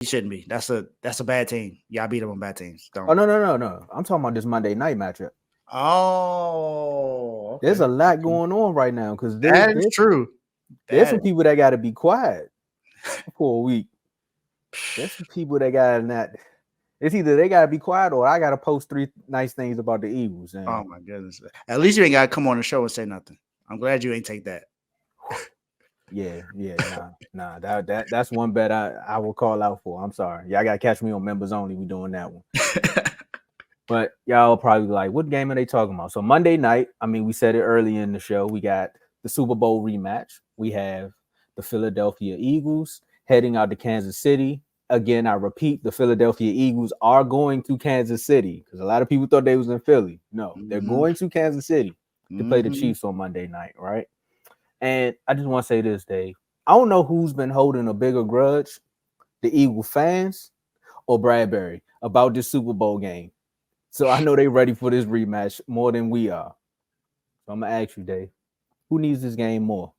He shouldn't be. That's a bad team. Y'all beat them on bad teams. Oh Don't. no. I'm talking about this Monday night matchup. Oh, There's okay. a lot going on right now because That is true. there's That some people that got to be quiet for a week. There's some people that got not. It's either they got to be quiet or I got to post 3 nice things about the Eagles. And oh my goodness. At least you ain't got to come on the show and say nothing. I'm glad you ain't take that. yeah, nah. That's one bet I will call out for. I'm sorry, y'all got to catch me on members only. We doing that one. But y'all probably like, what game are they talking about? So Monday night, I mean, we said it early in the show. We got the Super Bowl rematch. We have the Philadelphia Eagles heading out to Kansas City. Again, I repeat, the Philadelphia Eagles are going to Kansas City because a lot of people thought they was in Philly. No, they're Mm-hmm. going to Kansas City to play the Mm-hmm. Chiefs on Monday night, right? And I just want to say this, Dave. I don't know who's been holding a bigger grudge, the Eagle fans or Bradbury, about this Super Bowl game. So I know they ready for this rematch more than we are. So I'm gonna ask you, Dave, who needs this game more,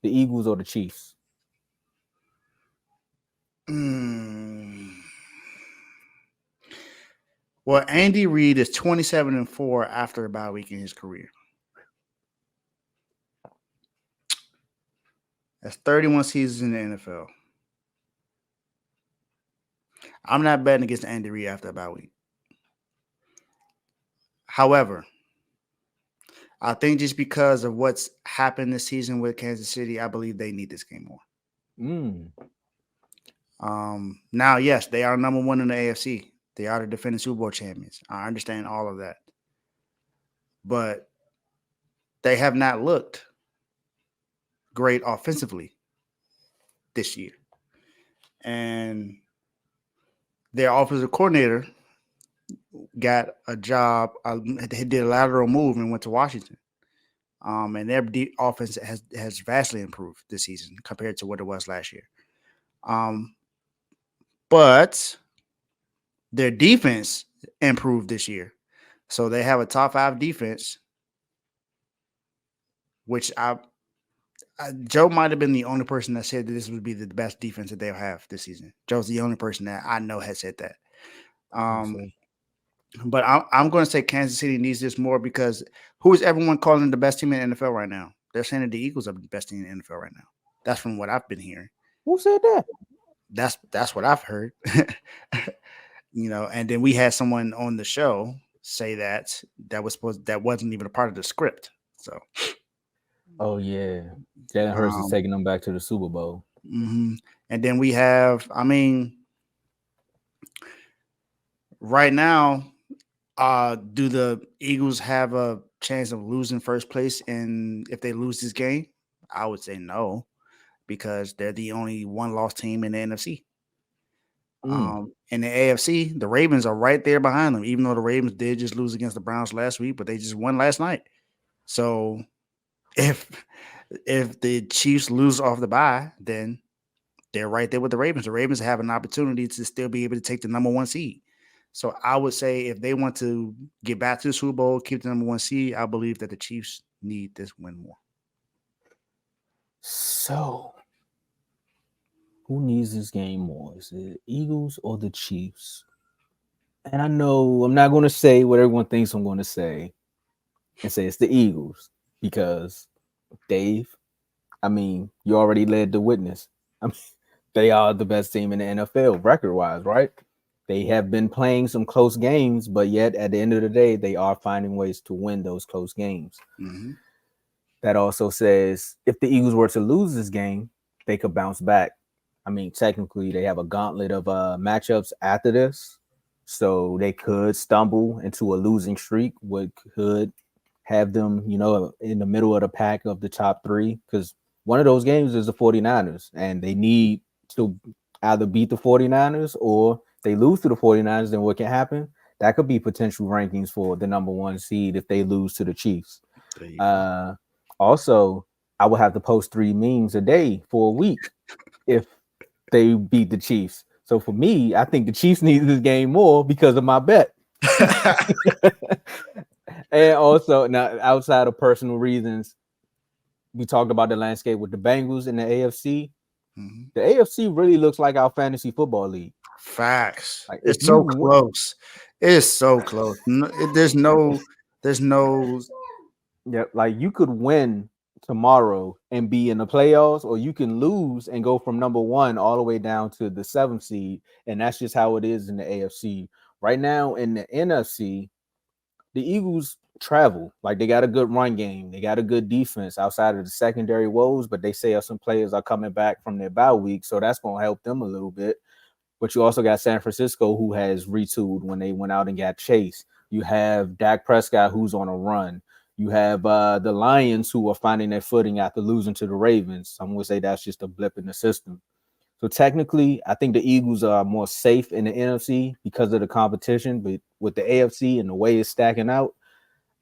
the Eagles or the Chiefs? Mm. Well, Andy Reid is 27-4 after a bye week in his career. That's 31 seasons in the NFL. I'm not betting against Andy Reid after a bye week. However, I think just because of what's happened this season with Kansas City, I believe they need this game more. Mm. Now, yes, they are number one in the AFC. They are the defending Super Bowl champions. I understand all of that. But they have not looked great offensively this year. And their offensive coordinator got a job, he did a lateral move and went to Washington. And their offense has vastly improved this season compared to what it was last year. But their defense improved this year. So they have a top 5 defense, which Joe might have been the only person that said that this would be the best defense that they'll have this season. Joe's the only person that I know has said that. But I'm going to say Kansas City needs this more because who is everyone calling the best team in the NFL right now? They're saying that the Eagles are the best team in the NFL right now. That's from what I've been hearing. Who said that? That's what I've heard. And then we had someone on the show say that wasn't even a part of the script. So, Oh yeah, Jalen Hurts is taking them back to the Super Bowl. Mm-hmm. And then we have, right now, do the Eagles have a chance of losing first place? And if they lose this game, I would say no, because they're the only one-loss team in the NFC. In the AFC, the Ravens are right there behind them, even though the Ravens did just lose against the Browns last week, but they just won last night. So if the Chiefs lose off the bye, then they're right there with the Ravens. The Ravens have an opportunity to still be able to take the number 1 seed. So I would say if they want to get back to the Super Bowl, keep the number 1 seed, I believe that the Chiefs need this win more. So who needs this game more? Is it Eagles or the Chiefs? And I know I'm not going to say what everyone thinks I'm going to say and say it's the Eagles because Dave, I mean, you already led the witness. I mean, they are the best team in the NFL record-wise, right? They have been playing some close games, but yet at the end of the day, they are finding ways to win those close games. Mm-hmm. That also says if the Eagles were to lose this game, they could bounce back. I mean, technically, they have a gauntlet of matchups after this, so they could stumble into a losing streak, what could have them, in the middle of the pack of the top 3, because one of those games is the 49ers, and they need to either beat the 49ers or they lose to the 49ers, then what can happen? That could be potential rankings for the number 1 seed if they lose to the Chiefs. Also, I will have to post 3 memes a day for a week if they beat the Chiefs. So for me, I think the Chiefs need this game more because of my bet. And also, now outside of personal reasons, we talked about the landscape with the Bengals in the AFC. Mhm. The AFC really looks like our fantasy football league. Facts. Like if It's you so close. It is so close. There's no. yeah, like you could win tomorrow and be in the playoffs, or you can lose and go from number one all the way down to the seventh seed, and that's just how it is in the AFC right now. In the NFC, the Eagles travel like they got a good run game, they got a good defense outside of the secondary woes, but they say some players are coming back from their bye week, so that's going to help them a little bit. But you also got San Francisco, who has retooled when they went out and got Chase. You have Dak Prescott, who's on a run. You have the Lions, who are finding their footing after losing to the Ravens. Some would say that's just a blip in the system. So technically, I think the Eagles are more safe in the NFC because of the competition. But with the AFC and the way it's stacking out,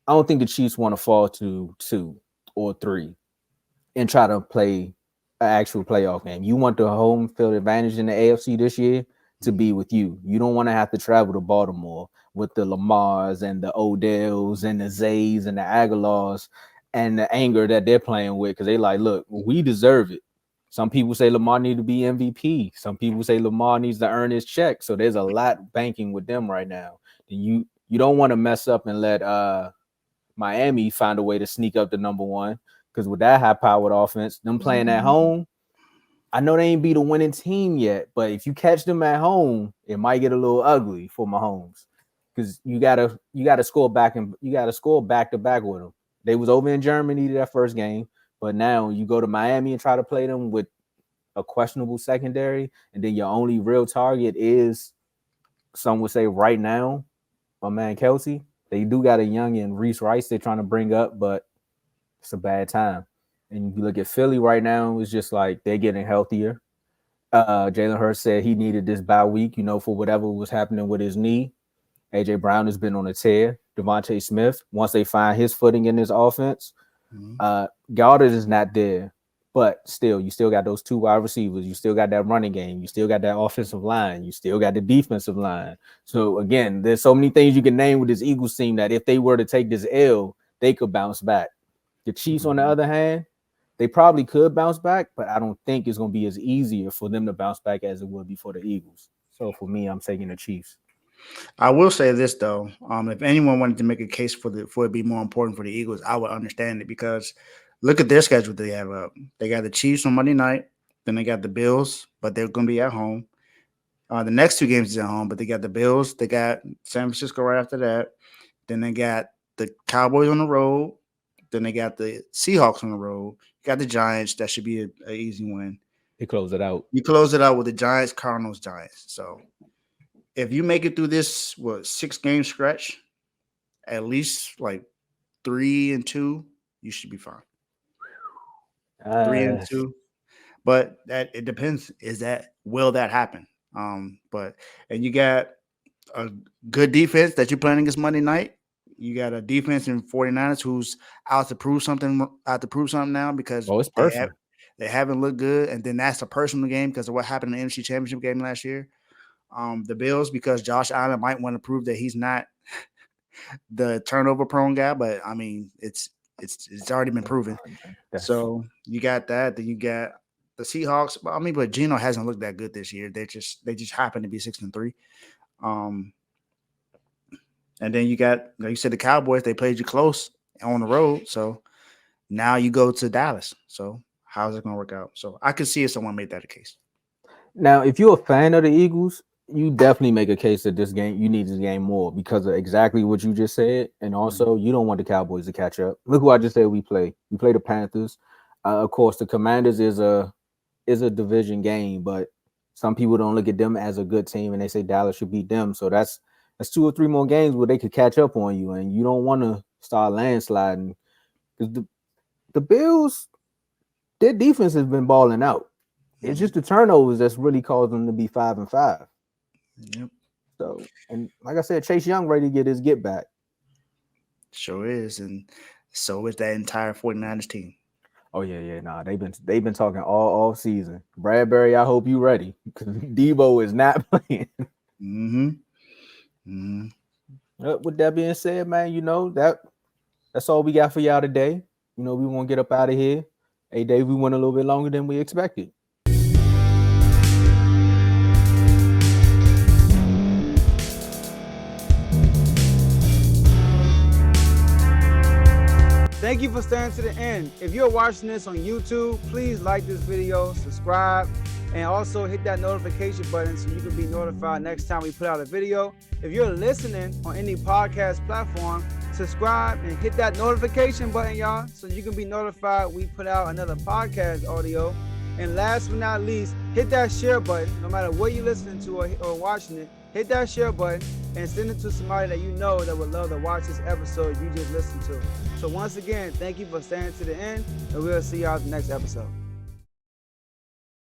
I don't think the Chiefs want to fall to 2 or 3 and try to play an actual playoff game. You want the home field advantage in the AFC this year to be Mhm. with you. You don't want to have to travel to Baltimore with the Lamars and the Odells and the Zays and the Aguilars and the anger that they're playing with, because they like, look, we deserve it. Some people say Lamar need to be MVP. Some people say Lamar needs to earn his check. So there's a lot banking with them right now. And you don't want to mess up and let Miami find a way to sneak up to number one. Because with that high powered offense, them playing at home, I know they ain't be the winning team yet, but if you catch them at home, it might get a little ugly for Mahomes. Because you gotta score back, and you gotta score back to back with them. They was over in Germany that first game, but now you go to Miami and try to play them with a questionable secondary, and then your only real target is, some would say right now, my man Kelsey. They do got a young and Reese Rice they're trying to bring up, but it's a bad time. And you look at Philly right now, it's just like they're getting healthier. Jalen Hurts said he needed this bye week, for whatever was happening with his knee. AJ Brown has been on a tear. Devontae Smith, once they find his footing in this offense, Mhm. Goddard is not there. But still, you still got those two wide receivers. You still got that running game. You still got that offensive line. You still got the defensive line. So again, there's so many things you can name with this Eagles team that if they were to take this L, they could bounce back. The Chiefs, on the Mhm. other hand, they probably could bounce back, but I don't think it's going to be as easier for them to bounce back as it would be for the Eagles. So for me, I'm taking the Chiefs. I will say this though, if anyone wanted to make a case for it to be more important for the Eagles, I would understand it because look at their schedule they have up. They got the Chiefs on Monday night, then they got the Bills, but they're going to be at home. The next two games is at home, but they got the Bills, they got San Francisco right after that, then they got the Cowboys on the road, then they got the Seahawks on the road, you got the Giants. That should be a easy win. They close it out. You close it out with the Giants, Cardinals, Giants. So if you make it through this 6 game stretch, at least like 3-2, you should be fine. Three and Uh, two, but that it depends. Will that happen? But and you got a good defense that you're playing against Monday night. You got a defense in 49ers who's out to prove something now because oh, it's personal. they haven't looked good, and then that's a personal game because of what happened in the NFC Championship game last year. The Bills because Josh Allen might want to prove that he's not the turnover prone guy, but I mean it's already been proven. That's So you got that. Then you got the Seahawks. I mean, but Geno hasn't looked that good this year. They just happen to be 6-3. Um, and then you got, like you said, the Cowboys. They played you close on the road. So now you go to Dallas. So how's it going to work out? So I could see if someone made that a case. now if you're a fan of the Eagles, you definitely make a case that this game you need this game more because of exactly what you just said, and Mhm. also you don't want the Cowboys to catch up. Look who I just said we play. We play the Panthers. Of course, the Commanders is a division game, but some people don't look at them as a good team, and they say Dallas should beat them. So that's 2 or 3 more games where they could catch up on you, and you don't want to start landsliding because the Bills, their defense has been balling out. It's Mhm. just the turnovers that's really caused them to be 5-5. Yep, So, and like I said, Chase Young ready to get his get back. sure is. And so is that entire 49ers team. Oh yeah, yeah. Nah, they've been talking all season. Bradbury, I hope you ready because Debo is not playing. Mm-hmm. Mm-hmm. With that being said, man, that's all we got for y'all today. We want to get up out of here. Hey, Dave, we went a little bit longer than we expected. Thank you for staying to the end. If you're watching this on YouTube, please like this video, subscribe, and also hit that notification button so you can be notified next time we put out a video. If you're listening on any podcast platform, subscribe and hit that notification button, y'all, so you can be notified we put out another podcast audio. And last but not least, hit that share button. No matter what you're listening to or watching it, hit that share button and send it to somebody that you know that would love to watch this episode you just listened to. So once again, thank you for staying to the end, and we'll see y'all in the next episode.